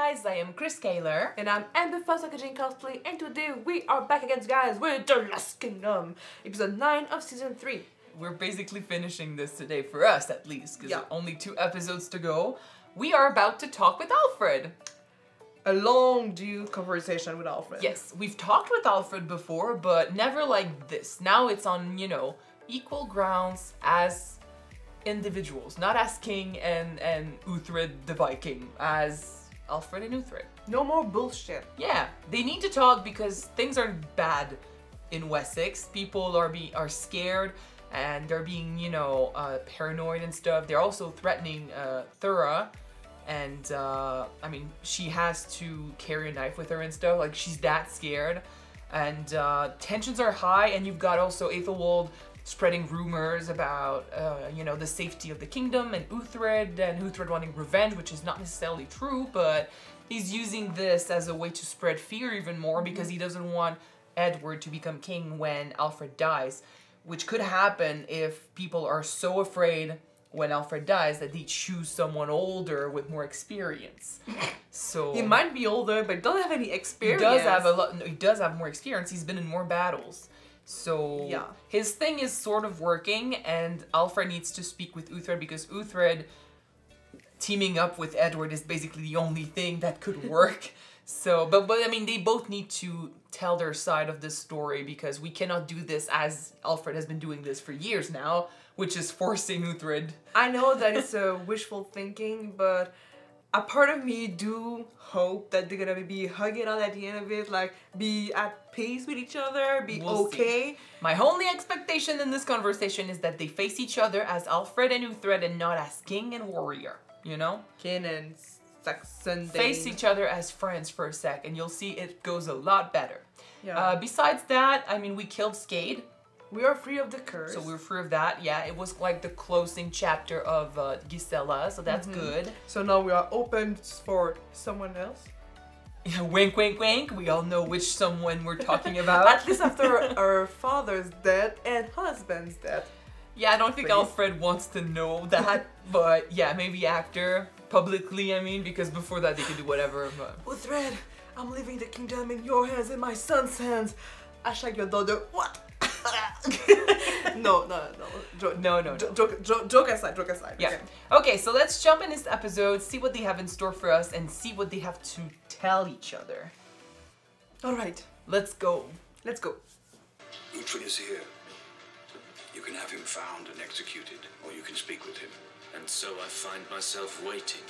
guys, I am Chris Kaler. And I'm Amber Kyuujin cosplay, and today we are back again, guys, with The Last Kingdom, episode 9 of season 3. We're basically finishing this today, for us at least, because only 2 episodes to go. We are about to talk with Alfred. A long due conversation with Alfred. Yes, we've talked with Alfred before, but never like this. Now it's on, you know, equal grounds as individuals, not as King and Uthred the Viking, as Alfred and Uthred. No more bullshit. Yeah, they need to talk because things are bad in Wessex. People are scared and they're being, you know, paranoid and stuff. They're also threatening Thyra, and I mean, she has to carry a knife with her and stuff. Like, she's that scared, and tensions are high. And you've got also Aelwith spreading rumors about, you know, the safety of the kingdom and Uthred wanting revenge, which is not necessarily true, but he's using this as a way to spread fear even more because he doesn't want Edward to become king when Alfred dies, which could happen if people are so afraid when Alfred dies that they choose someone older with more experience. So he might be older, but doesn't have any experience. He does have a lot. No, he does have more experience. He's been in more battles. So yeah, his thing is sort of working, and Alfred needs to speak with Uthred because Uthred teaming up with Edward is basically the only thing that could work. So, but I mean, they both need to tell their side of this story because we cannot do this as Alfred has been doing this for years now, which is forcing Uthred. I know that it's a wishful thinking, but a part of me do hope that they're gonna be hugging out at the end of it, like be at peace with each other, be okay. See. My only expectation in this conversation is that they face each other as Alfred and Uthred and not as king and warrior, you know? King and Saxon. Face each other as friends for a sec and you'll see it goes a lot better. Yeah. Besides that, I mean, we killed Skade. We are free of the curse. So we're free of that. Yeah, it was like the closing chapter of Gisela, so that's good. So now we are open for someone else. Yeah, wink, wink, wink. We all know which someone we're talking about. At least after our father's death and husband's death. Yeah, I don't think Alfred wants to know that, but yeah, maybe after, publicly, I mean, because before that they could do whatever. But... Uthred, I'm leaving the kingdom in your hands and my son's hands. Hashtag your daughter. What? No. Joke aside. Yeah. Okay, so let's jump in this episode, see what they have in store for us, and see what they have to tell each other. Alright. Let's go. Uthred is here. You can have him found and executed, or you can speak with him. And so I find myself waiting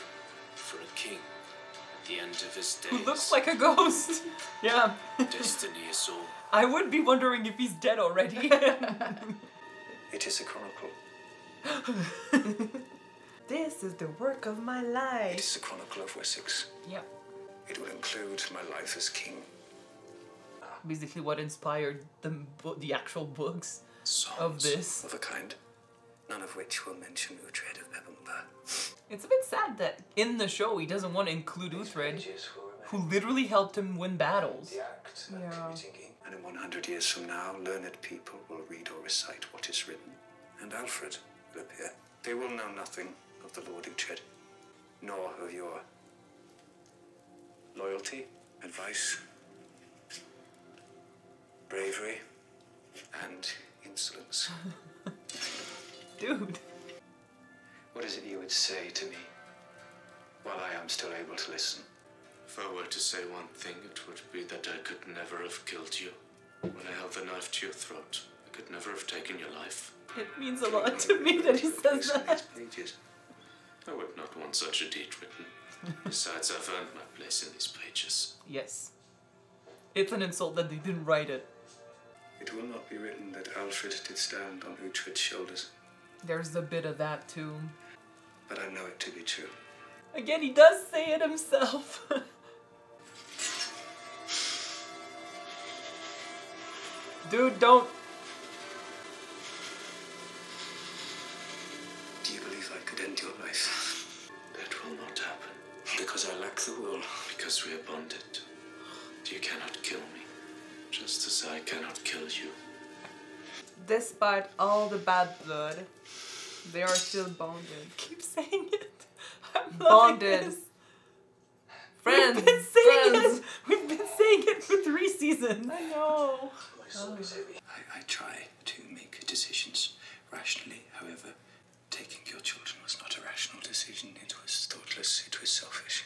for a king at the end of his days. Who looks like a ghost. Yeah. Destiny is all. I would be wondering if he's dead already. It is a chronicle. This is the work of my life. It is a chronicle of Wessex. Yeah. It will include my life as king. Basically what inspired the actual books Songs of this. of a kind, none of which will mention Uthred of Bebumba. It's a bit sad that in the show he doesn't want to include Uthred, who literally helped him win battles. The act of committing king. And in 100 years from now, learned people will read or recite what is written, and Alfred will appear. They will know nothing of the Lord Uthred, nor of your loyalty, advice, bravery, and insolence. Dude. What is it you would say to me while I am still able to listen? If I were to say one thing, it would be that I could never have killed you. When I held the knife to your throat, I could never have taken your life. It means a lot to me that he says that. Pages. I would not want such a deed written. Besides, I've earned my place in these pages. Yes. It's an insult that they didn't write it. It will not be written that Alfred did stand on Uthred's shoulders. There's a bit of that too. But I know it to be true. Again, he does say it himself. Dude, don't. Do you believe I could end your life? That will not happen. Because I lack the will. Because we are bonded. You cannot kill me. Just as I cannot kill you. Despite all the bad blood, they are still bonded. Keep saying it. I'm Bonded. this. Friends. We've been saying Friends. it. We've been saying it for 3 seasons. I know. I try to make decisions rationally. However, taking your children was not a rational decision. It was thoughtless. It was selfish.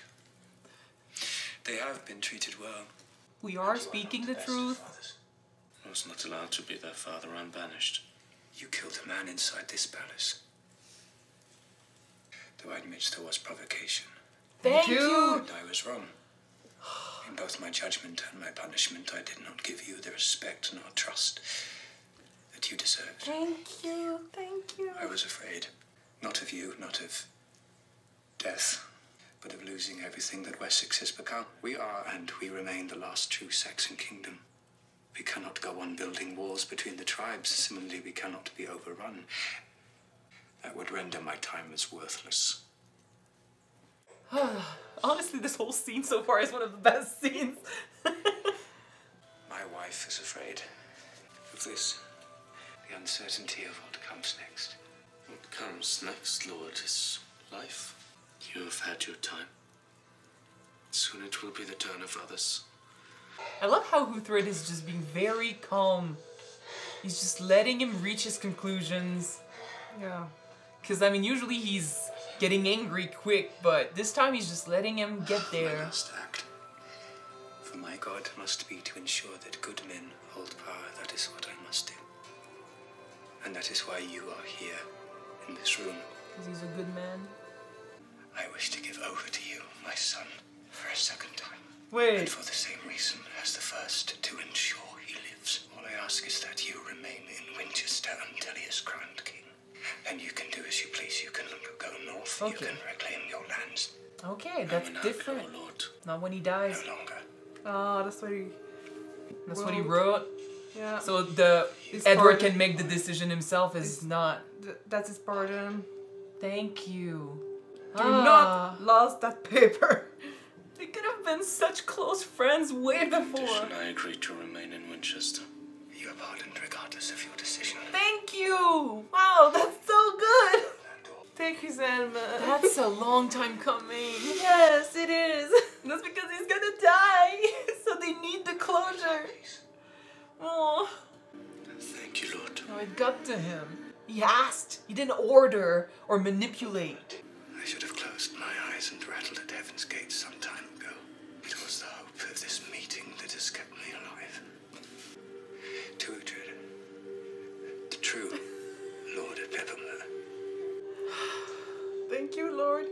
They have been treated well. We are speaking the truth. I was not allowed to be their father. I'm banished. You killed a man inside this palace. Though I admit there was provocation. Thank you. And I was wrong. In both my judgment and my punishment, I did not give you the respect nor trust that you deserved. Thank you. Thank you. I was afraid, not of you, not of death, but of losing everything that Wessex has become. We are, and we remain, the last true Saxon kingdom. We cannot go on building walls between the tribes. Similarly, we cannot be overrun. That would render my time as worthless. Honestly, this whole scene so far is one of the best scenes. My wife is afraid of this, the uncertainty of what comes next. What comes next, Lord, is life. You have had your time. Soon it will be the turn of others. I love how Uthred is just being very calm. He's just letting him reach his conclusions. Yeah. Because, I mean, usually he's getting angry quick, but this time he's just letting him get My there. last act for my God must be to ensure that good men hold power. That is what I must do. And that is why you are here, in this room. Because he's a good man. I wish to give over to you, my son, for a second time. And Wait. for the same reason as the first, to ensure he lives. All I ask is that you remain in Winchester until he is crowned king. Then you can do as you please. You can go north. Okay. You can reclaim your lands. Okay, that's I'm an different. outlaw, Lord. Not when he dies. No longer. Oh, that's what he... That's what he wrote. Yeah. So the His Edward pardon. can make the decision himself is His- not. That's his pardon. Thank you. Do not lose that paper. They could have been such close friends way before. Condition, I agree to remain in Winchester. You are pardoned regardless of your decision. Thank you. Wow, that's so good. Take his hand, man. That's a long time coming. Yes, it is. That's because he's gonna die. So they need the closure. Oh, Thank you, Lord. no, it got to him. He asked. He didn't order or manipulate. I should have closed my eyes and rattled at heaven's gates some time ago. It was the hope of this meeting that has kept me alive. To Uthred, the true Lord of Peppermere. Thank you, Lord.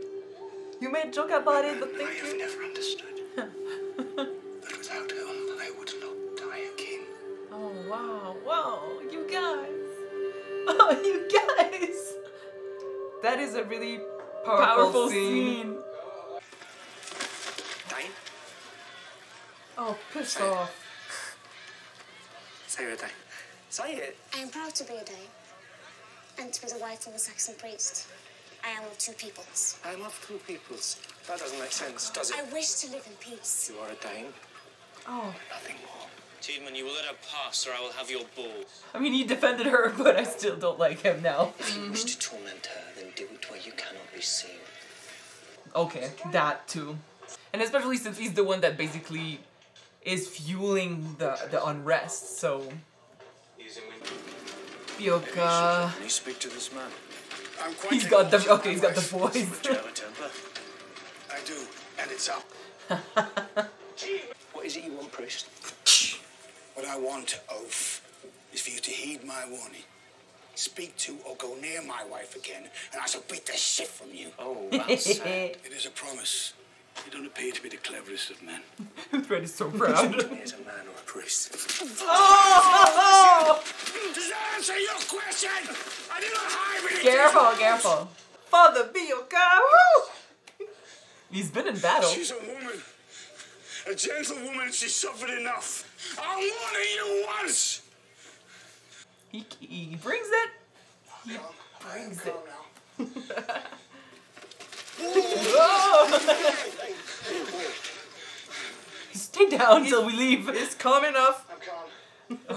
You made joke about it, but I thank have you. never understood. But without whom I would not die a king. Oh, wow. Wow, you guys. Oh, you guys. That is a really Powerful scene. Dane? Oh, piss off. Say it, Dane. Say it. I am proud to be a Dane, and to be the wife of a Saxon priest. I am of 2 peoples. I am of 2 peoples. That doesn't make sense, does I wish to live in peace. You are a Dane. Oh, Nothing more. Tiedemann, you will let her pass, or I will have your ball. I mean, he defended her, but I still don't like him now. If you wish to torment her, then do it where you cannot be seen. Okay, that too. And especially since he's the one that basically is fueling the unrest, so... Bioka... Can you speak to this man? I'm quite He's got the... Okay, he's got the voice. Do you have a temper? I do, and it's up. What is it you want, priest? What I want, Oath, is for you to heed my warning. Speak to or go near my wife again, and I shall beat the shit from you. Oh, that's sad. It is a promise. You don't appear to be the cleverest of men. Uthred is so proud. Here's a man or a priest. Oh! Does that answer your question? I did not hide it. Careful, careful. Father Bioka. Woo! He's been in battle. She's a woman. A gentle woman, she suffered enough. I'll warn you once. He brings it. He brings it. Stay down till we leave. It's calm enough.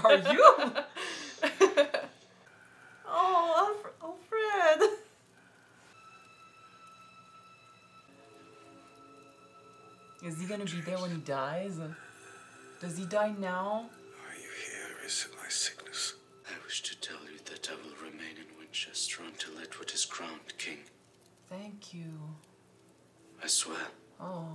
Are you? Oh, Alfred. Is he gonna be there when he dies? Does he die now? Why you here is my sickness. I wish to tell you that I will remain in Winchester until Edward is crowned king. Thank you. I swear. Oh.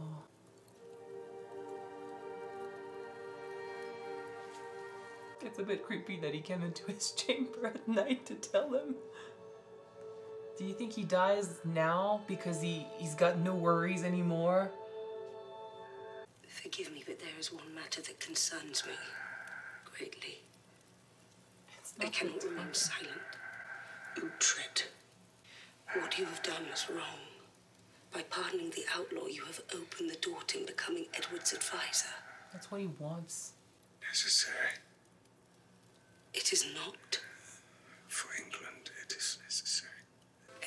It's a bit creepy that he came into his chamber at night to tell him. Do you think he dies now because he's got no worries anymore? Forgive me, but there is one matter that concerns me greatly. I cannot remain silent. Uthred, what you have done is wrong. By pardoning the outlaw, you have opened the door to him becoming Edward's advisor. That's what he wants. Necessary. It is not. For England, it is necessary.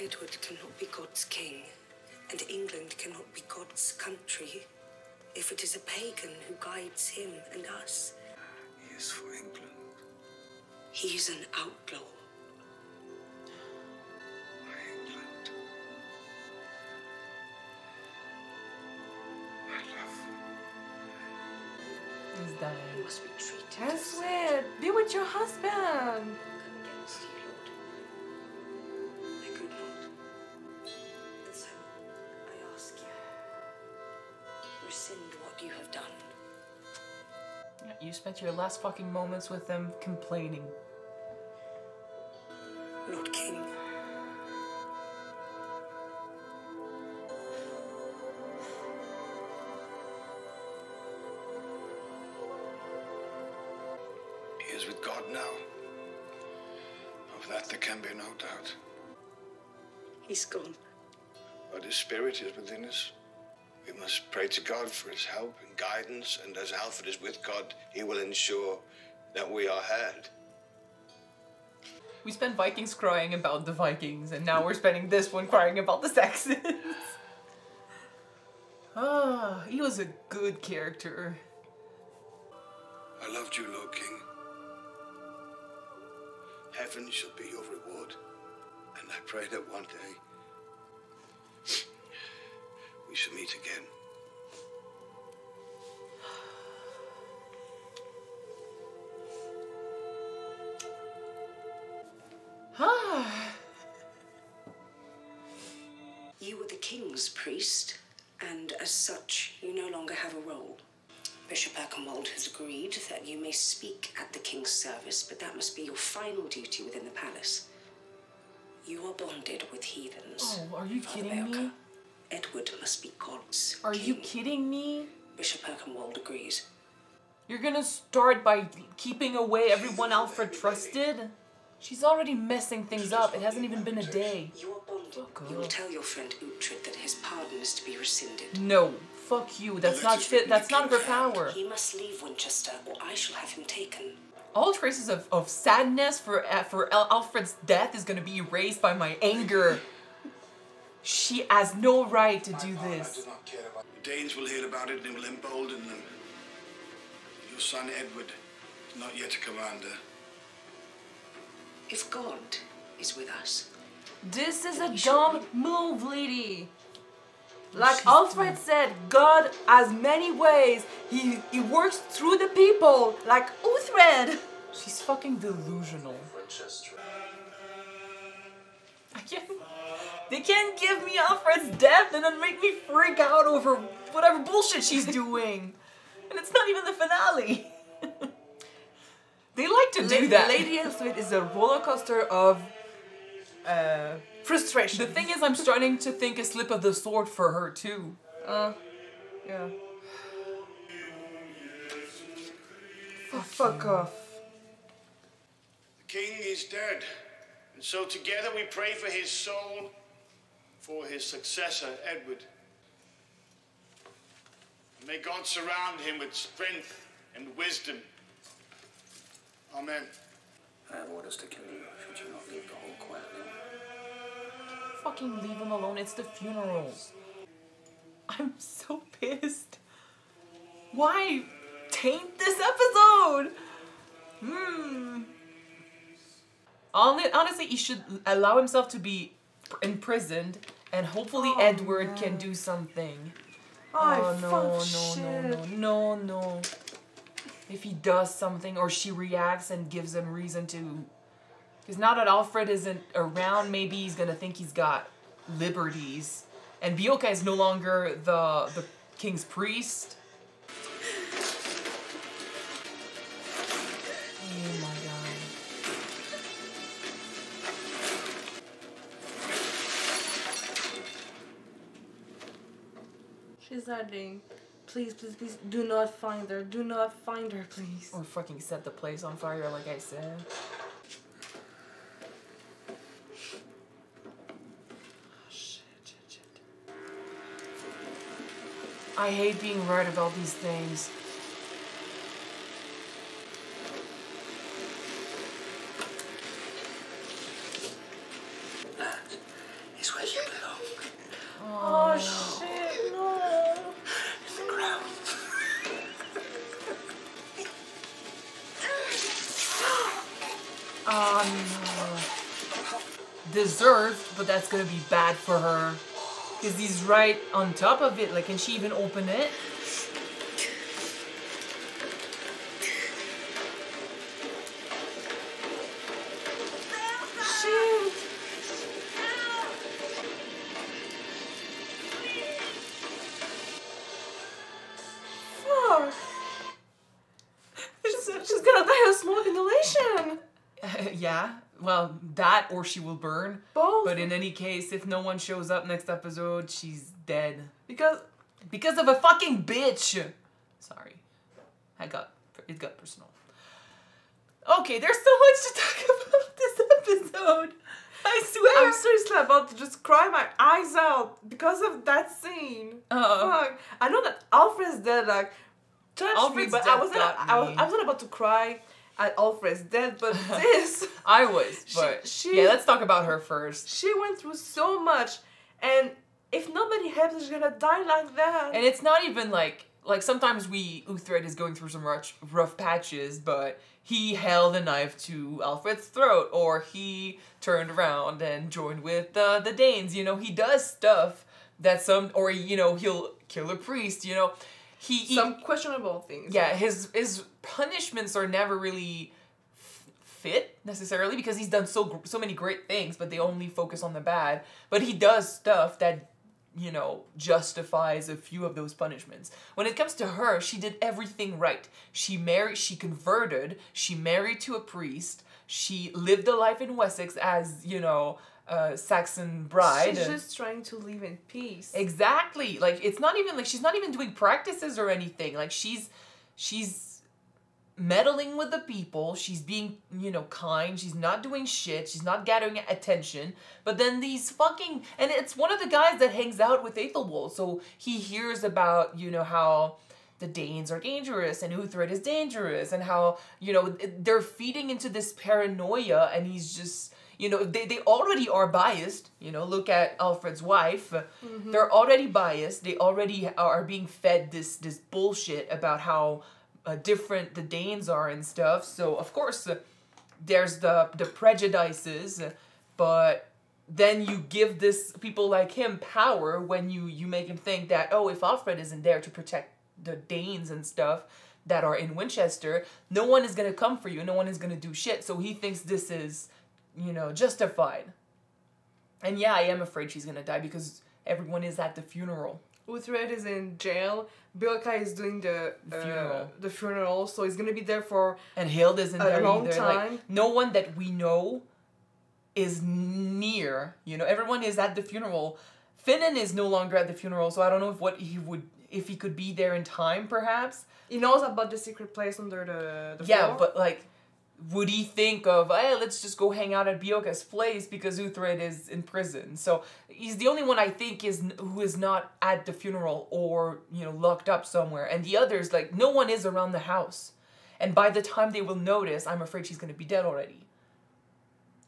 Edward cannot be God's king, and England cannot be God's country if it is a pagan who guides him and us. He is for England. He is an outlaw. My England. My love. He's dying. You must be treated as such. Aelswith, be with your husband. Come against you, Lord. I could not. And so, I ask you, rescind what you have done. You spent your last fucking moments with them complaining. Lord King, He is with God now. Of that there can be no doubt. he's gone. But his spirit is within us. We must pray to God for his help and guidance, and as Alfred is with God, he will ensure that we are heard. We spent Vikings crying about the Vikings, and now we're spending this one crying about the Saxons. Ah, he was a good character. I loved you, Lord King. Heaven shall be your reward, and I pray that one day we shall meet again. You were the king's priest, and as such, you no longer have a role. Bishop Erkenwald has agreed that you may speak at the king's service, but that must be your final duty within the palace. You are bonded with heathens. Oh, are you Father kidding me? Beoka, Edward must be God's Are king. you kidding me? Bishop Erkenwald agrees. You're gonna start by keeping away everyone Alfred trusted? She's already messing things up. It hasn't even been a day. You are bonded. Fuck You will off. tell your friend Uthred that his pardon is to be rescinded. No, fuck you. That's not fit. That's not her power. He must leave Winchester, or I shall have him taken. All traces of sadness for Alfred's death is gonna be erased by my anger. She has no right to do this. The Danes will hear about it and it will embolden them. Your son Edward is not yet a commander. If God is with us, This is a dumb move, lady. Like Alfred said, God has many ways. He works through the people, like Uthred. She's fucking delusional. Winchester. They can't give me Alfred's death and then make me freak out over whatever bullshit she's doing. And it's not even the finale. They like to do that. Lady Aelswith is a roller coaster of frustration. The thing is, I'm starting to think a slip of the sword for her too. Yeah. Fuck off. The king is dead, and so together we pray for his soul, for his successor, Edward. And may God surround him with strength and wisdom. Amen. I have orders to kill you should you not leave the hall quietly. Fucking leave him alone. It's the funerals. I'm so pissed. Why taint this episode? Honestly, he should allow himself to be imprisoned, and hopefully Edward can do something. Oh, no. If he does something or she reacts and gives him reason to... Because now that Alfred isn't around, maybe he's going to think he's got liberties. And Bioka is no longer the king's priest. Oh my god. She's hiding. Please, please, please, do not find her. Do not find her, please. Or fucking set the place on fire, like I said. Shit. I hate being right about these things. That is where you belong. Oh, shit, no. In the ground. No. Deserved, but that's gonna be bad for her. Because he's right on top of it. Like, can she even open it? Shit. Fuck. She's gonna die of smoke inhalation. Yeah. Well, that or she will burn. Both. But in any case, if no one shows up next episode, she's dead. Because of a fucking bitch. Sorry. It got personal. Okay, there's so much to talk about this episode. I swear. I'm seriously about to just cry my eyes out because of that scene. Fuck. I know that Alfred's dead, like, touched Alfred's me, but death I was not about to cry at Alfred's death, but this. I was, but yeah, let's talk about her first. She went through so much, and if nobody helps, she's gonna die like that. And it's not even like sometimes Uthred is going through some rough patches, but he held a knife to Alfred's throat, or he turned around and joined with the Danes. You know, he does stuff that he'll kill a priest. You know, some questionable things. Yeah, his punishments are never really fit necessarily because he's done so many great things, but they only focus on the bad. But he does stuff that, you know, justifies a few of those punishments. When it comes to her, she did everything right. She converted, she married to a priest, she lived a life in Wessex as, you know, Saxon bride. She's just trying to live in peace. Exactly. Like, it's not even like she's not even doing practices or anything. Like, she's meddling with the people. She's being, you know, kind. She's not doing shit. She's not gathering attention. But then these fucking... And it's one of the guys that hangs out with Aethelwald. So he hears about, you know, how the Danes are dangerous and Uthred is dangerous and how, you know, they're feeding into this paranoia, and he's just... You know, they already are biased. You know, look at Alfred's wife. Mm-hmm. They're already biased. They already are being fed this bullshit about how different the Danes are and stuff. So, of course, there's the prejudices. But then you give people like him power when you make him think that, oh, if Alfred isn't there to protect the Danes and stuff that are in Winchester, no one is going to come for you. No one is going to do shit. So he thinks this is... you know, justified. And yeah, I am afraid she's gonna die because everyone is at the funeral. Uthred is in jail. Bioka is doing the funeral, so he's gonna be there for and Hild isn't there a long either. time. Like, no one that we know is near. You know, everyone is at the funeral. Finan is no longer at the funeral, so I don't know if he could be there in time, perhaps. He knows about the secret place under the yeah, floor. But like, would he think of, hey, let's just go hang out at Bioka's place because Uthred is in prison? So he's the only one I think who is not at the funeral or, you know, locked up somewhere. And the others, like, no one is around the house. And by the time they will notice, I'm afraid she's going to be dead already.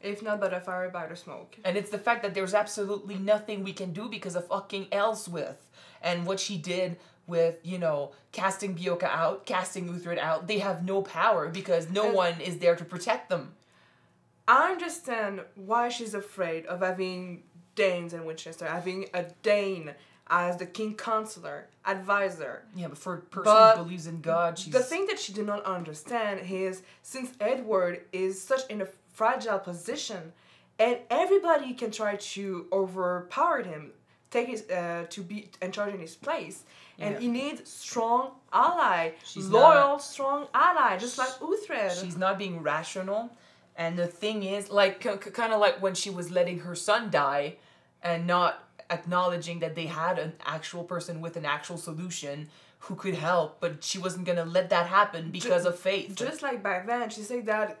If not by the fire, by the smoke. And it's the fact that there's absolutely nothing we can do because of fucking Aelswith. And what she did with, you know, casting Bioka out, casting Uthred out. They have no power because no one is there to protect them. I understand why she's afraid of having Danes in Winchester, having a Dane as the king counselor, advisor. Yeah, but for a person who believes in God, she's... The thing that she did not understand is, since Edward is such in a fragile position, and everybody can try to overpower him, take his to be in charge in his place, and he needs strong ally, loyal, strong ally, just like Uthred. She's not being rational, and the thing is, like, kind of like when she was letting her son die, and not acknowledging that they had an actual person with an actual solution who could help, but she wasn't gonna let that happen because of faith. Just like back then, she said that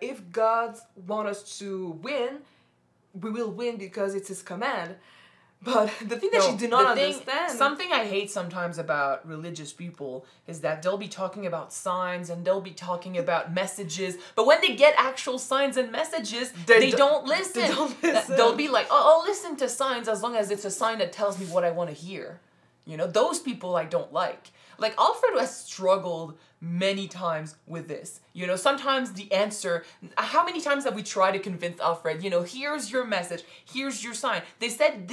if God wants us to win, we will win because it's his command. But the thing that she did not understand... Something I hate sometimes about religious people is that they'll be talking about signs and they'll be talking about messages, but when they get actual signs and messages, they don't listen. They don't listen. They'll be like, oh, I'll listen to signs as long as it's a sign that tells me what I want to hear. You know, those people I don't like. Like, Alfred has struggled many times with this. You know, sometimes the answer... How many times have we tried to convince Alfred, you know, here's your message, here's your sign. They said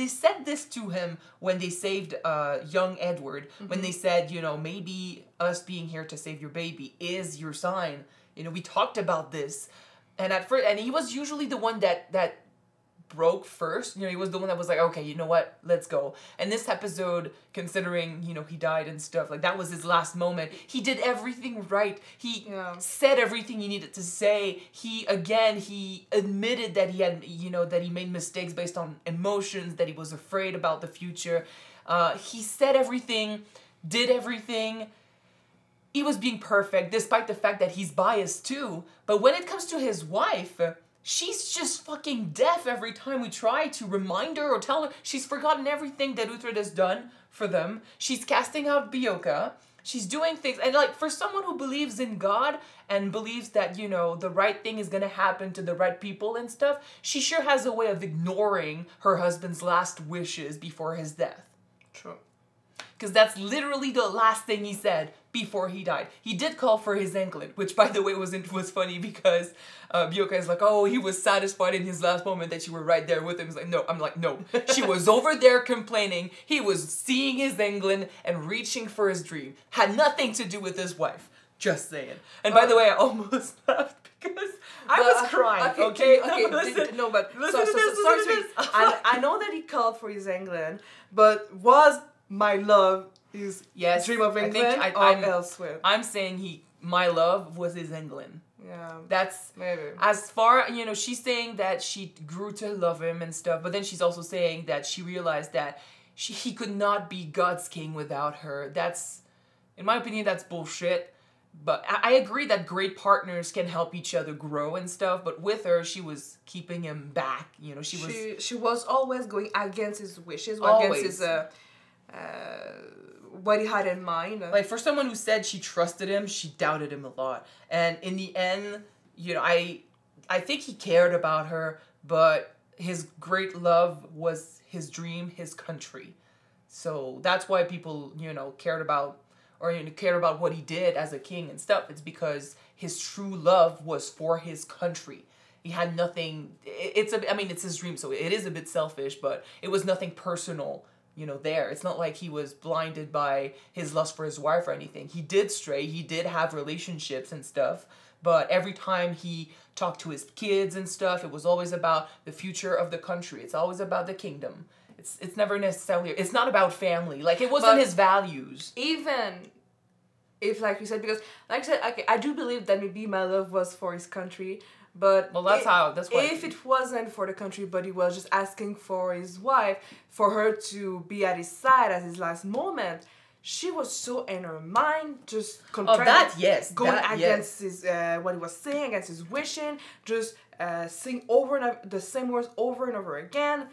this to him when they saved young Edward. When they said, you know, maybe us being here to save your baby is your sign. You know, we talked about this. And at first... And he was usually the one that broke first. You know, he was the one that was like, okay, you know what, let's go. And this episode, considering, you know, he died and stuff, like, that was his last moment. He did everything right. He said everything he needed to say. He admitted that he had, you know, that he made mistakes based on emotions, that he was afraid about the future. He said everything, did everything. He was being perfect, despite the fact that he's biased too. But when it comes to his wife... She's just fucking deaf every time we try to remind her or tell her. She's forgotten everything that Uthred has done for them. She's casting out Bioka. She's doing things. And, like, for someone who believes in God and believes that, you know, the right thing is going to happen to the right people and stuff, she sure has a way of ignoring her husband's last wishes before his death. True. Because that's literally the last thing he said before he died. He did call for his England, which, by the way, was funny because Bioka is like, oh, he was satisfied in his last moment that you were right there with him. He's like, no. I'm like, no. She was over there complaining. He was seeing his England and reaching for his dream. Had nothing to do with his wife. Just saying. And by the way, I almost laughed because I was crying. Okay. No, but listen to this. I know that he called for his England, but was my love his dream of England or Aelswith? I'm saying my love was his England. Yeah. That's maybe. As far, you know, she's saying that she grew to love him and stuff, but then she's also saying that she realized that he could not be God's king without her. That's, in my opinion, that's bullshit. But I agree that great partners can help each other grow and stuff, but with her, she was keeping him back. You know, she was always going against his wishes, always. Against his what he had in mind. Like, for someone who said she trusted him, she doubted him a lot. And in the end, you know, I think he cared about her, but his great love was his dream, his country. So that's why people, you know, cared about what he did as a king and stuff. It's because his true love was for his country. He had nothing, it's his dream, so it is a bit selfish, but it was nothing personal, you know, there. It's not like he was blinded by his lust for his wife or anything. He did stray, he did have relationships and stuff, but every time he talked to his kids and stuff, it was always about the future of the country. It's always about the kingdom. It's never necessarily, it's not about family. Like, it wasn't his values. Even if, like you said, because, like I said, okay, I do believe that maybe my love was for his country, but that's why. If it wasn't for the country, but he was just asking for his wife, for her to be at his side at his last moment, she was so in her mind, just going against his what he was saying, against his wishing, just sing over the same words over and over again.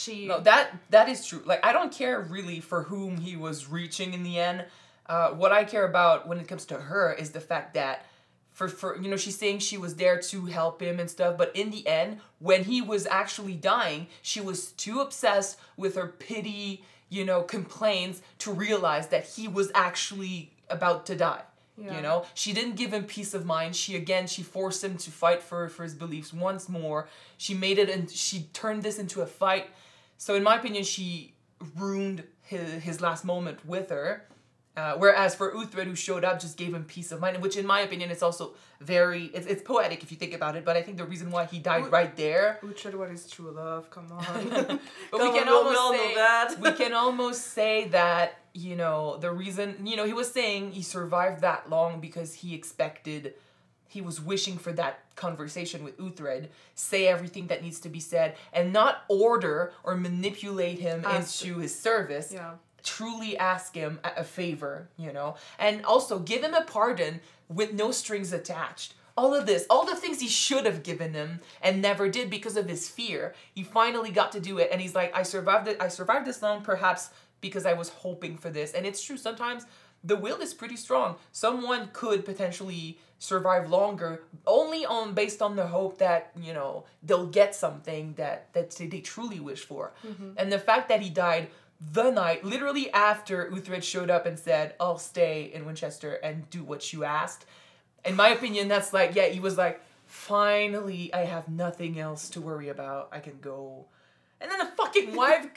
No, that is true. Like, I don't care really for whom he was reaching in the end. What I care about when it comes to her is the fact that for you know, she's saying she was there to help him and stuff, but in the end, when he was actually dying, she was too obsessed with her pity, you know, complaints to realize that he was actually about to die. Yeah. You know, she didn't give him peace of mind. She forced him to fight for his beliefs once more. She made it, and she turned this into a fight. So in my opinion, she ruined his last moment with her. Whereas for Uthred, who showed up, just gave him peace of mind, which in my opinion is also it's poetic if you think about it. But I think the reason why he died right there. Uthred was his true love. Come on. But we can almost say that, you know, the reason, you know, he was saying he survived that long because he was wishing for that conversation with Uthred, say everything that needs to be said, and not order or manipulate him into his service. Yeah. Truly ask him a favor, you know, and also give him a pardon with no strings attached. All of this, all the things he should have given him and never did because of his fear, he finally got to do it. And he's like, I survived this long, perhaps because I was hoping for this. And it's true, sometimes the will is pretty strong. Someone could potentially survive longer only based on the hope that, you know, they'll get something that they truly wish for. And the fact that he died the night, literally after Uthred showed up and said, I'll stay in Winchester and do what you asked. In my opinion, that's like, yeah, he was like, finally, I have nothing else to worry about. I can go. And then the fucking wife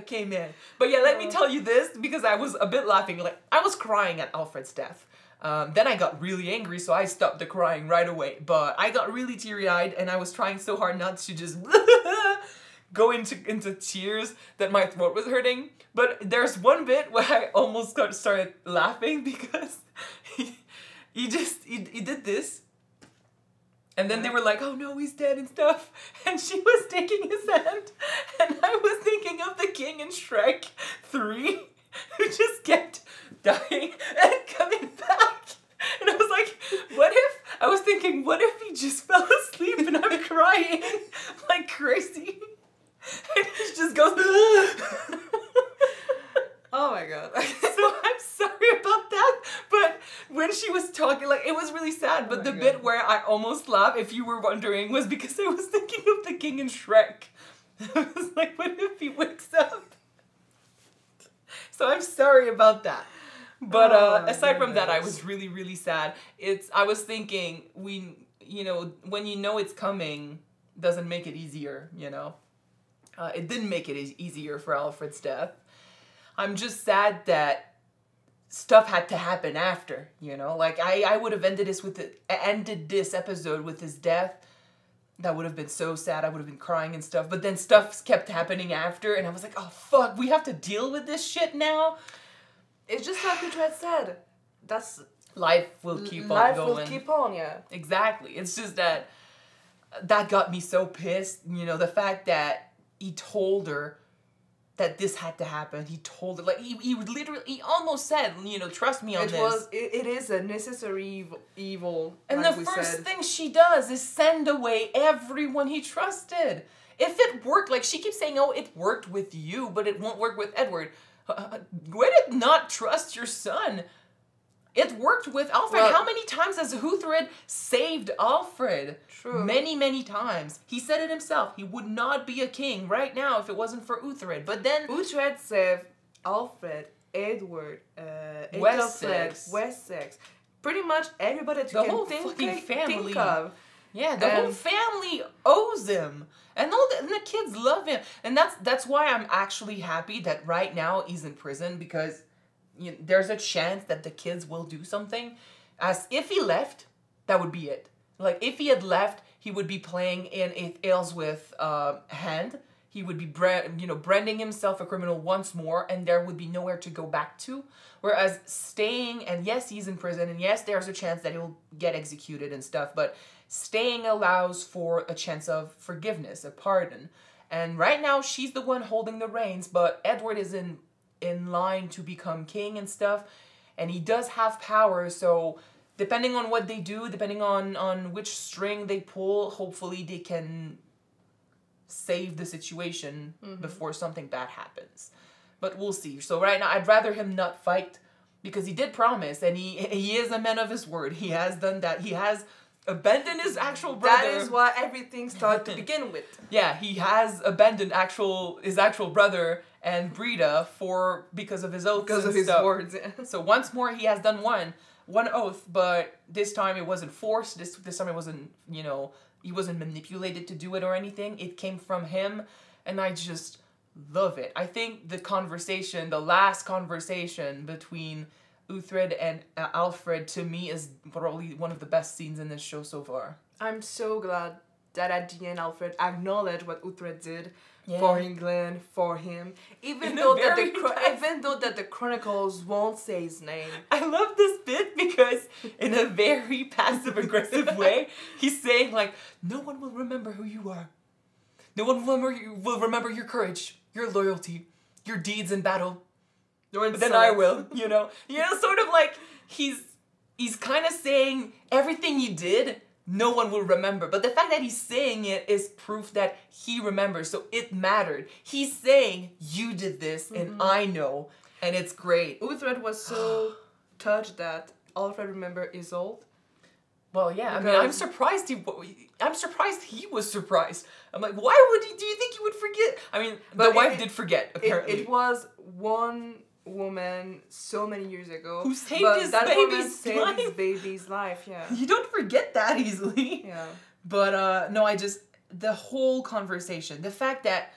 came in. But yeah, let me tell you this, because I was a bit laughing. Like, I was crying at Alfred's death. Then I got really angry, so I stopped the crying right away. But I got really teary-eyed, and I was trying so hard not to just go into tears that my throat was hurting. But there's one bit where I almost started laughing because he did this. And then they were like, oh no, he's dead and stuff. And she was taking his hand. And I was thinking of the king in Shrek 3 who just kept dying and coming back. And I was like, what if he just fell asleep and I'm crying like crazy? And he just goes, oh my god. So I'm sorry about that, but when she was talking, like, it was really sad, but the bit where I almost laughed, if you were wondering, was because I was thinking of the king in Shrek. I was like, what if he wakes up? So I'm sorry about that. But aside from that, I was really, really sad. I was thinking, when you know it's coming, doesn't make it easier, you know? It didn't make it easier for Alfred's death. I'm just sad that stuff had to happen after, you know? Like, I would have ended this episode with his death. That would have been so sad. I would have been crying and stuff. But then stuff kept happening after, and I was like, oh, fuck, we have to deal with this shit now? It's just like Uthred said. Life will keep on going. Life will keep on, yeah. Exactly. It's just that got me so pissed. You know, the fact that he told her that this had to happen. He told her, like, he literally, he almost said, you know, trust me on this. It is a necessary evil. And like the first thing she does is send away everyone he trusted. If it worked, like she keeps saying, oh, it worked with you, but it won't work with Edward. Would it not trust your son? It worked with Alfred. Well, how many times has Uthred saved Alfred? True. Many, many times. He said it himself. He would not be a king right now if it wasn't for Uthred. But then Uthred saved Alfred, Edward, Wessex. Pretty much everybody that you can think of. Yeah, the whole family owes him. And the kids love him. And that's why I'm actually happy that right now he's in prison, because you know, there's a chance that the kids will do something. As if he left, that would be it. Like, if he had left, he would be playing in Aelswith hand. He would be branding himself a criminal once more, and there would be nowhere to go back to. Whereas staying, and yes, he's in prison, and yes, there's a chance that he'll get executed and stuff, but staying allows for a chance of forgiveness, a pardon. And right now, she's the one holding the reins, but Edward is in line to become king and stuff, and he does have power, so depending on what they do, depending on which string they pull, hopefully they can save the situation before something bad happens. But we'll see. So right now, I'd rather him not fight, because he did promise, and he is a man of his word. He has done that. He has abandoned his actual brother. That is why everything started to begin with. Yeah, he has abandoned his actual brother and Brida because of his oaths. Because of his words. Yeah. So once more, he has done one oath, but this time it wasn't forced. This time it wasn't, he wasn't manipulated to do it or anything. It came from him, and I just love it. I think the last conversation between Uthred and Alfred, to me, is probably one of the best scenes in this show so far. I'm so glad that at the end Alfred acknowledged what Uthred did for England, for him, even though that the chronicles won't say his name. I love this bit because in a very passive-aggressive way, he's saying, like, no one will remember who you are. No one will remember your courage, your loyalty, your deeds in battle. But then I will, you know, sort of like he's kind of saying everything you did, no one will remember. But the fact that he's saying it is proof that he remembers. So it mattered. He's saying you did this and I know, and it's great. Uthred was so touched that Alfred remembered Isolde. Well, yeah. I mean, I'm surprised he was surprised. I'm like, why would he? Do you think he would forget? I mean, the wife did forget. Apparently, it was one woman so many years ago who saved his baby's life. Yeah, you don't forget that easily. Yeah, but no, the whole conversation, the fact that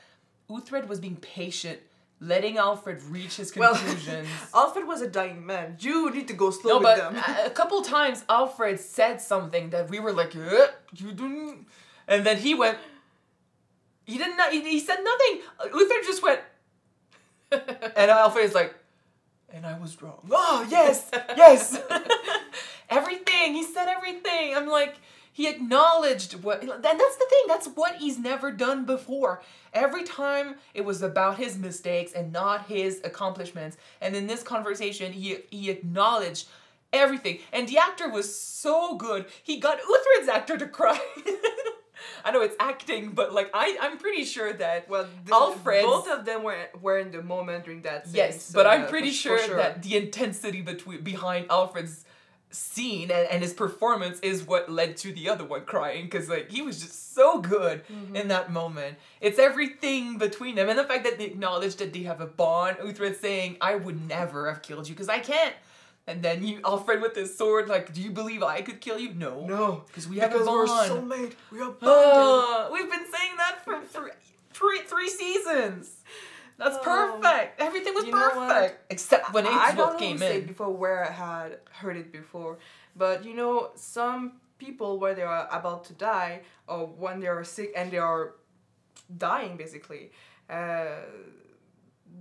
Uthred was being patient, letting Alfred reach his conclusions. Well, Alfred was a dying man. You need to go slow with them. A couple times Alfred said something that we were like, you didn't, and then he went. He didn't. He said nothing. Uthred just went, and Alfred is like, and I was wrong. Oh yes, yes. Everything he said, everything. I'm like, he acknowledged what. And that's the thing. That's what he's never done before. Every time it was about his mistakes and not his accomplishments. And in this conversation, he acknowledged everything. And the actor was so good. He got Uthred's actor to cry. I know it's acting, but like I'm pretty sure that Alfred, both of them were in the moment during that scene. Yes, so, but I'm pretty sure that the intensity behind Alfred's scene and his performance is what led to the other one crying, because like he was just so good in that moment. It's everything between them, and the fact that they acknowledge that they have a bond. Uthred saying, "I would never have killed you because I can't." And then Alfred with his sword, like, do you believe I could kill you? No. No. Because we have a bond. We're soulmate. We are bonded. We've been saying that for three seasons. That's perfect. Everything was perfect. Except when Aelswith came in. I don't know before where I had heard it before. But, you know, some people, when they are about to die, or when they are sick and they are dying, basically,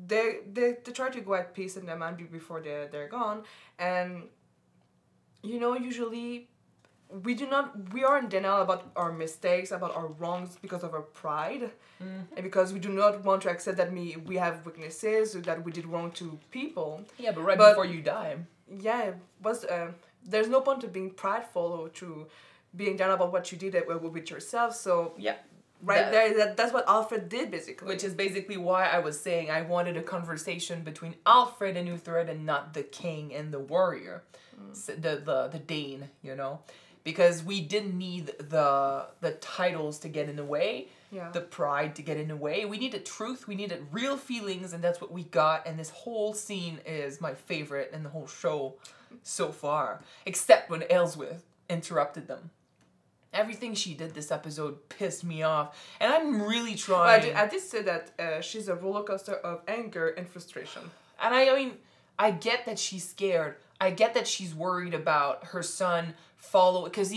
they try to go at peace in their mind before they're gone, and you know, usually we are in denial about our mistakes, about our wrongs, because of our pride, and because we do not want to accept that we have weaknesses, or that we did wrong to people. Yeah, but before you die. Yeah, there's no point to being prideful or to being down about what you did with yourself. So yeah. That's what Alfred did, basically. Which is basically why I was saying I wanted a conversation between Alfred and Uthred and not the king and the warrior. So the Dane, you know? Because we didn't need the titles to get in the way, the pride to get in the way. We needed truth, we needed real feelings, and that's what we got. And this whole scene is my favorite in the whole show so far. Except when Aelswith interrupted them. Everything she did this episode pissed me off, and I'm really trying. I did say that she's a roller coaster of anger and frustration. And I mean, I get that she's scared. I get that she's worried about her son because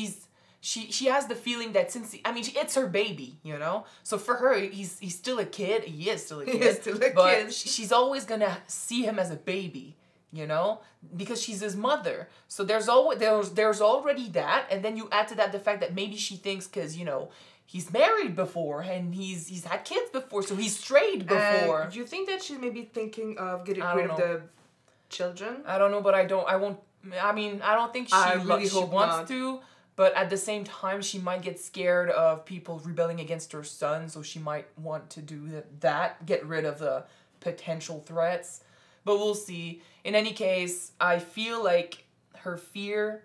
she has the feeling that it's her baby, you know. So for her, he's still a kid. He is still a kid. He is still a kid. She's always gonna see him as a baby. You know, because she's his mother. So there's already that, and then you add to that the fact that maybe she thinks because you know he's married before and he's had kids before, so he's strayed before. Do you think that she's maybe thinking of getting rid of the children? I don't know, but I don't think she wants to. But at the same time, she might get scared of people rebelling against her son, so she might want to do that, get rid of the potential threats. But we'll see. In any case, I feel like her fear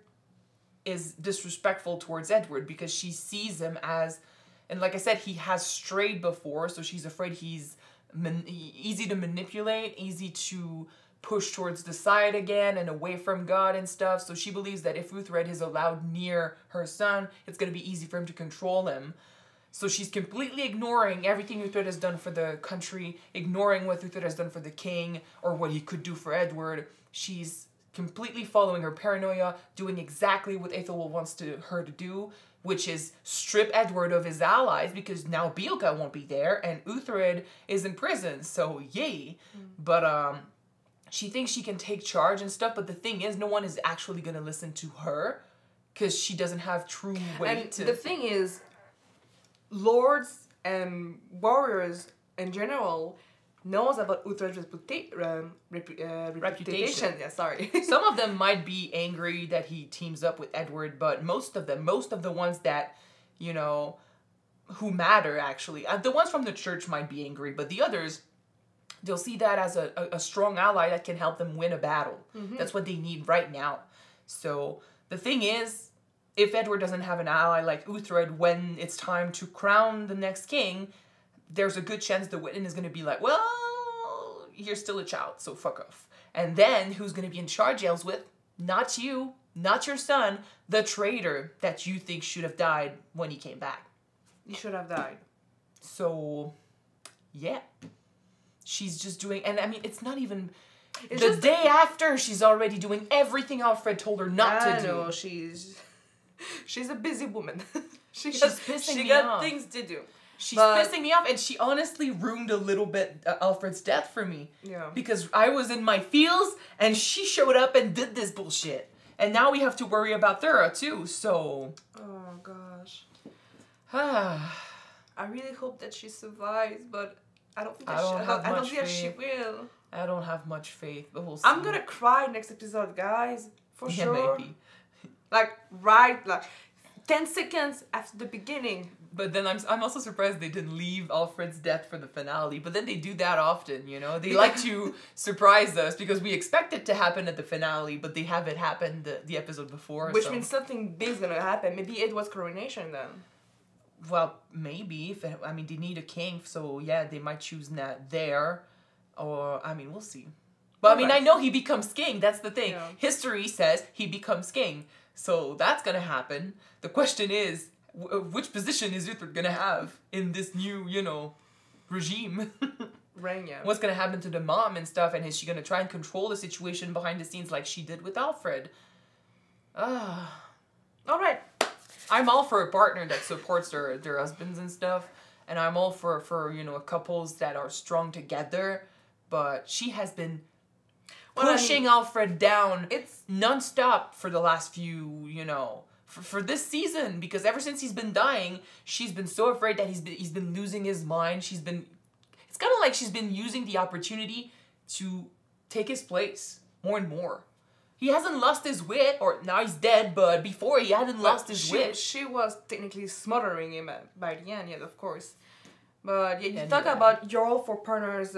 is disrespectful towards Edward because she sees him as, and like I said, he has strayed before, so she's afraid he's easy to manipulate, easy to push towards the side again and away from God and stuff. So she believes that if Uthred is allowed near her son, it's going to be easy for him to control him. So she's completely ignoring everything Uthred has done for the country, ignoring what Uthred has done for the king, or what he could do for Edward. She's completely following her paranoia, doing exactly what Aethelwulf wants her to do, which is strip Edward of his allies, because now Beocca won't be there, and Uthred is in prison, so yay. But she thinks she can take charge and stuff, but the thing is, no one is actually going to listen to her, because she doesn't have true weight. And the thing is, lords and warriors in general knows about Uthred's reputation. Yeah, sorry. Some of them might be angry that he teams up with Edward, but most of the ones that, you know, who matter actually, the ones from the church might be angry, but the others, they'll see that as a strong ally that can help them win a battle. That's what they need right now. So the thing is, if Edward doesn't have an ally like Uthred when it's time to crown the next king, there's a good chance the Witten is going to be like, well, you're still a child, so fuck off. And then who's going to be in charge, Aelswith? Not you, not your son, the traitor that you think should have died when he came back. He should have died. So, yeah. She's just doing, and I mean, it's not even, the day after, she's already doing everything Alfred told her not to do. I know, she's a busy woman. She pissing me got off. Things to do. She's pissing me off, and she honestly ruined a little bit Alfred's death for me. Yeah. Because I was in my feels, and she showed up and did this bullshit. And now we have to worry about Thyra, too, so... Oh, gosh. I really hope that she survives, but I don't think that she will. I don't have much faith, but we'll see. I'm gonna cry next episode, guys. For sure. Yeah, maybe. Like 10 seconds after the beginning. But then I'm also surprised they didn't leave Alfred's death for the finale. But then they do that often, you know? They like to surprise us because we expect it to happen at the finale, but they have it happen the episode before. Which means something big's gonna happen. Maybe it was coronation then. Well, maybe. I mean, they need a king, so yeah, they might choose that there. Or, I mean, we'll see. But I mean, I know he becomes king. That's the thing. Yeah. History says he becomes king. So that's gonna happen. The question is, which position is Uthred gonna have in this new, you know, regime? Reign, yeah. What's gonna happen to the mom and stuff, and is she gonna try and control the situation behind the scenes like she did with Alfred? Alright. I'm all for a partner that supports their husbands and stuff, and I'm all for you know, couples that are strong together, but she has been pushing Alfred down. It's non-stop for the last few, you know, for this season, because ever since he's been dying, she's been so afraid that he's been losing his mind. It's kind of like she's been using the opportunity to take his place more and more. He hasn't lost his wit, or now he's dead, but before he hadn't lost his wit. She was technically smothering him by the end, yeah, of course. But yeah, you talk about you're all for partners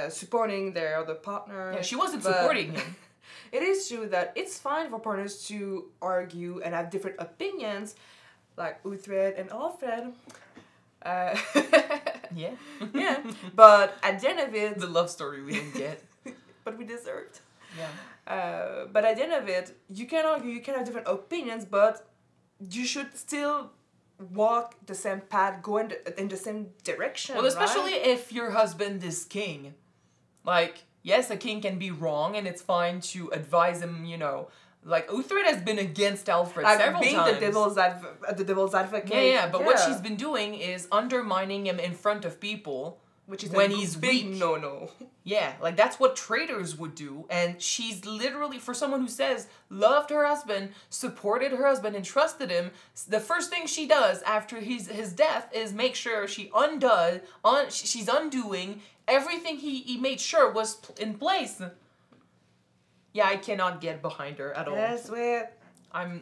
supporting their other partner. Yeah, she wasn't supporting him. It is true that it's fine for partners to argue and have different opinions, like Uthred and Alfred. Yeah. Yeah. But at the end of it... The love story we didn't get. But we deserved. Yeah. But at the end of it, you can argue, you can have different opinions, but you should still walk the same path, go in the same direction, well, especially if your husband is king. Like, yes, a king can be wrong, and it's fine to advise him, you know. Like, Uthred has been against Alfred several times. Being the devil's advocate. Yeah, but what she's been doing is undermining him in front of people. Which is when he's weak. No. Yeah, like that's what traitors would do. And she's literally, for someone who says loved her husband, supported her husband, and trusted him, the first thing she does after his death is make sure she's undoing everything he made sure was in place. Yeah, I cannot get behind her at all. Yes, wait. I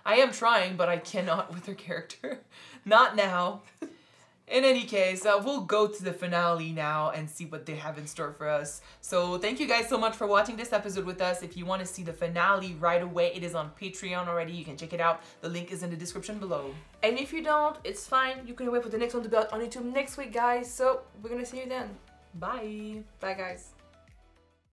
am trying, but I cannot with her character. Not now. In any case, we'll go to the finale now and see what they have in store for us. So thank you guys so much for watching this episode with us. If you want to see the finale right away, it is on Patreon already. You can check it out. The link is in the description below. And if you don't, it's fine. You can wait for the next one to be out on YouTube next week, guys. So we're going to see you then. Bye. Bye, guys.